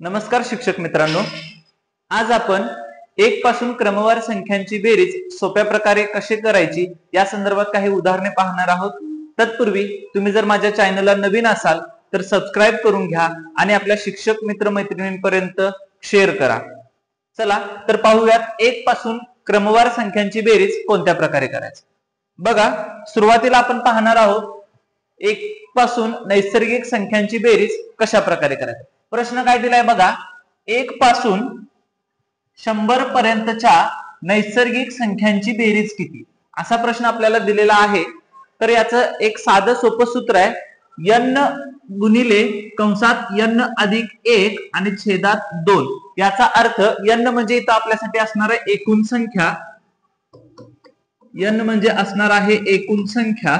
नमस्कार शिक्षक मित्रांनो, आज आपण एक पासून क्रमवार संख्यांची बेरीज सोप्या प्रकारे कशी करायची या संदर्भात काही उदाहरणे पाहणार आहोत। तत्पूर्वी तुम्ही जर माझ्या चॅनलला नवीन असाल तर सबस्क्राइब करून घ्या आणि आपल्या शिक्षक मित्र मैत्रिणींपर्यंत शेअर करा। चला तर पाहूयात एक पासून क्रमवार संख्यांची बेरीज कोणत्या प्रकारे करायची। बघा, सुरुवातीला आपण पाहणार आहोत एक पासून नैसर्गिक संख्यांची बेरीज कशा प्रकारे करायची। प्रश्न काय दिलाय बघा, एक पासून 100 पर्यंतच्या नैसर्गिक संख्यांची बेरीज किती, असा प्रश्न आपल्याला दिलेला आहे। तर याचं एक साधं सोपं सूत्र आहे, n गुणिले कंसात n अधिक 1 आणि छेदात 2। याचा अर्थ n म्हणजे इथं आपल्यासाठी असणार आहे एकूण संख्या, n म्हणजे असणार आहे एकूण संख्या।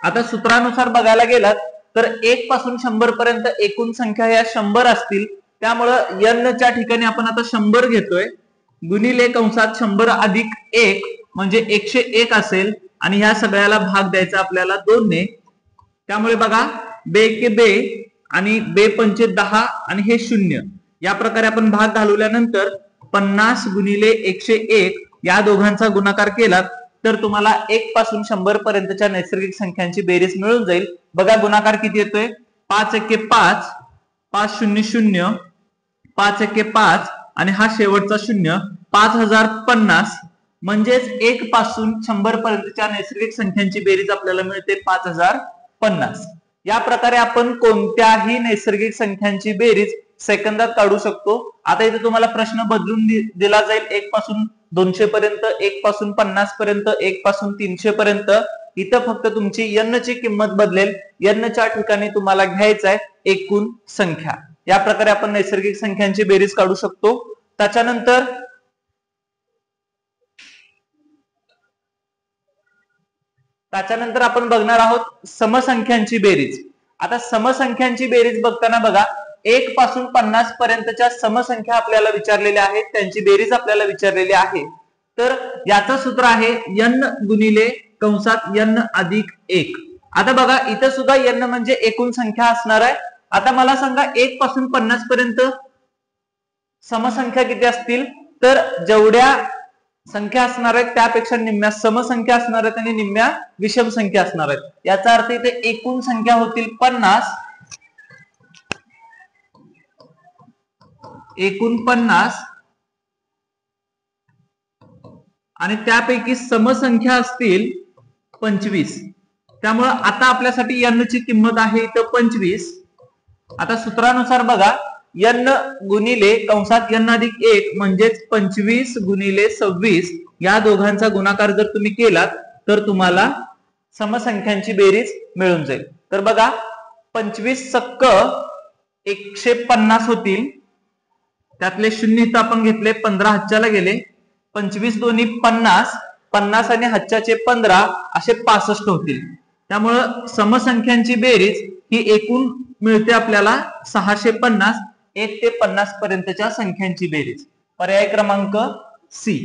आता सूत्रानुसार बघायला गेलात तर 1 पासून 100 पर्यंत एकूण संख्या या 100 असतील, त्यामुळे n च्या ठिकाणी आपण आता 100 घेतोय, गुणिले कंसात 100 अधिक 1 म्हणजे 101 असेल आणि ह्या सगळ्याला भाग द्यायचा आपल्याला 2 ने। त्यामुळे बघा, बे के बे आणि बे पंचे 10 आणि हे 0, या प्रकारे आपण भाग घालवल्यानंतर 50 गुणिले 101 या दोघांचा गुणाकार केला तर तुम्हाला 1 पासून 100 पर्यंतच्या नैसर्गिक संख्यांची बेरीज मिळून जाईल। बघा गुणाकार किती येतोय, 5 एके 5, 5 शून्य 0, 5 एके 5 आणि हा शेवटचा 0, 5050। म्हणजेच 1 पासून 100 पर्यंतच्या नैसर्गिक संख्यांची बेरीज आपल्याला मिळते 5050। या प्रकारे आपण कोणत्याही नैसर्गिक संख्यांची बेरीज सेकंदात काढू शकतो। आता इथे तुम्हाला प्रश्न बदलून दिला जाईल, 1 पासून 200 पर्यंत, 1 पासून 50 पर्यंत, 1 पासून 300 पर्यंत। इथं फक्त तुमची n ची किंमत बदलेल, n च्या ठिकाणी तुम्हाला घ्यायचं आहे एकूण संख्या। या प्रकारे आपण नैसर्गिक संख्यांची बेरीज काढू शकतो। त्याच्यानंतर आपण बघणार आहोत समसंख्यांची बेरीज। आता समसंख्यांची बेरीज बघताना बघा, 1 पासून 50 पर्यंतच्या समसंख्या आपल्याला विचारलेल्या आहेत, त्यांची बेरीज आपल्याला विचारलेली आहे। तर याचं सूत्र आहे n गुणिले कंसात n अधिक 1। आता बघा, इथं सुद्धा n म्हणजे एकूण संख्या असणार आहे। आता मला सांगा, 1 पासून 50 पर्यंत समसंख्या किती असतील, तर जेवढ्या संख्या असणार आहेत त्यापेक्षा निम्म्या समसंख्या असणार आहेत आणि निम्म्या विषम संख्या असणार आहेत। याचा अर्थ इथे एकूण संख्या होतील 50, एकूण 50 आणि त्यापैकी समसंख्या असतील 25। त्यामुळे आता आपल्यासाठी n ची किंमत आहे इथं 25। आता सूत्रानुसार बघा, n गुणिले कंसात n अधिक 1 म्हणजेच 25 गुणिले 26 या दोघांचा गुणाकार जर तुम्ही केलात तर तुम्हाला समसंख्यांची बेरीज मिळून जाईल। तर बघा, 25 सक्क 150 होतील, त्यातले 0 इथं आपण घेतले, 15 हातच्याला गेले, 25 दोन्ही 50, 50 आणि हातच्याचे 15 असे 65 होतील। त्यामुळं समसंख्यांची बेरीज ही एकूण मिळते आपल्याला 650, 1 ते 50 पर्यंतच्या संख्यांची बेरीज। पर्याय क्रमांक सी।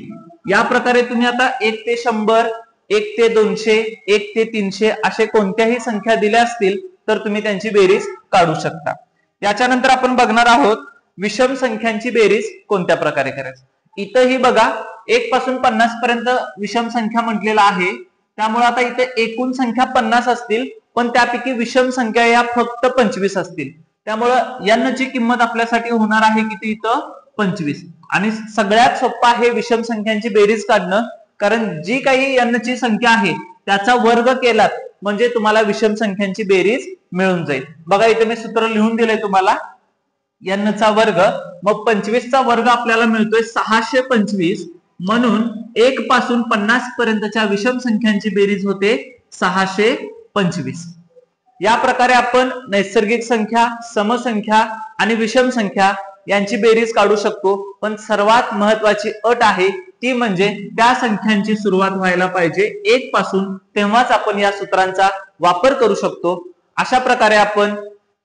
या प्रकारे तुम्ही आता 1 ते 100, 1 ते 200, 1 ते 300 असे कोणत्याही संख्या दिल्या असतील तर तुम्ही त्यांची बेरीज काढू शकता। याच्यानंतर आपण बघणार आहोत विषम संख्यांची बेरीज कोणत्या प्रकारे करायची। इथंही बघा, 1 पासून 50 पर्यंत विषम संख्या म्हटलेला आहे, त्यामुळे आता इथे एकूण संख्या 50 असतील, पण त्यापैकी विषम संख्या या फक्त 25 असतील। त्यामुळे n ची किंमत आपल्यासाठी होणार आहे किती, इथं 25। आणि सगळ्यात सोपं आहे विषम संख्यांची बेरीज काढणं, कारण जी काही n ची संख्या आहे त्याचा वर्ग केलात म्हणजे तुम्हाला विषम संख्यांची बेरीज मिळून जाईल। बघा, इथे मी सूत्र लिहून दिलंय तुम्हाला, n चा वर्ग, मग 25 चा वर्ग आपल्याला मिळतोय 625, म्हणून 1 पासून 50 पर्यंतच्या विषम संख्यांची बेरीज होते 625। या प्रकारे आपण नैसर्गिक संख्या, समसंख्या आणि विषम संख्या यांची बेरीज काढू शकतो। पण सर्वात महत्वाची अट आहे ती म्हणजे त्या संख्यांची सुरुवात व्हायला पाहिजे 1 पासून, तेव्हाच आपण या सूत्रांचा वापर करू शकतो। अशा प्रकारे आपण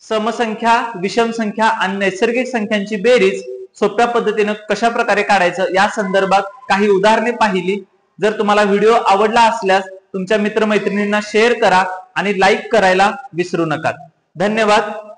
समसंख्या, विषम संख्या आणि नैसर्गिक संख्यांची बेरीज सोप्या पद्धतीने कशा प्रकारे काढायचं या संदर्भात काही उदाहरणे पाहिली। जर तुम्हाला व्हिडिओ आवडला असल्यास तुमच्या मित्रमैत्रिणींना शेअर करा आणि लाईक करायला विसरू नका। धन्यवाद.